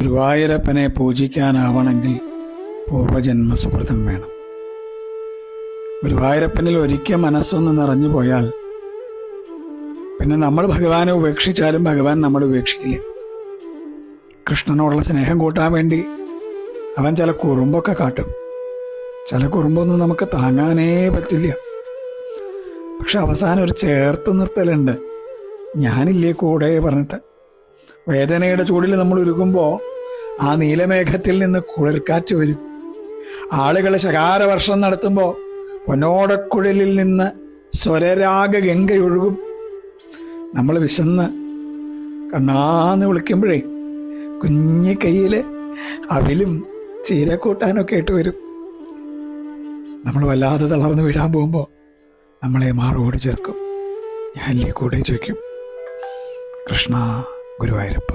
ഗുരുവായൂരപ്പനെ പൂജിക്കാനാവണമെങ്കിൽ പൂർവജന്മ സുഹൃതം വേണം. ഗുരുവായൂരപ്പനിൽ ഒരിക്കൽ മനസ്സൊന്ന് നിറഞ്ഞു പോയാൽ പിന്നെ നമ്മൾ ഭഗവാനെ ഉപേക്ഷിച്ചാലും ഭഗവാൻ നമ്മൾ ഉപേക്ഷിക്കില്ല. കൃഷ്ണനോടുള്ള സ്നേഹം കൂട്ടാൻ വേണ്ടി അവൻ ചില കുറുമ്പൊക്കെ കാട്ടും. ചില കുറുമ്പൊന്നും നമുക്ക് താങ്ങാനേ പറ്റില്ല. പക്ഷെ അവസാനം ഒരു ചേർത്ത് നിർത്തലുണ്ട്, ഞാനില്ലേ കൂടെ പറഞ്ഞിട്ട്. വേദനയുടെ ചൂടിൽ നമ്മൾ ഉരുകുമ്പോൾ ആ നീലമേഘത്തിൽ നിന്ന് കുളിർക്കാറ്റ് വരും. ആളുകൾ ശകാരവർഷം നടത്തുമ്പോൾ പൊന്നോടക്കുഴലിൽ നിന്ന് സ്വരരാഗ ഗംഗയൊഴുകും. നമ്മൾ വിശന്ന് കണ്ണാന്ന് വിളിക്കുമ്പോഴേ കുഞ്ഞി കയ്യിൽ അവിലും ചീരക്കൂട്ടാനൊക്കെ ആയിട്ട് വരും. നമ്മൾ വല്ലാതെ തളർന്ന് വീഴാൻ പോകുമ്പോൾ നമ്മളെ മാറോട് ചേർക്കും, ഞാനില്ലേ കൂടെ ചോദിക്കും. കൃഷ്ണ ഗുരുവായൂരപ്പ.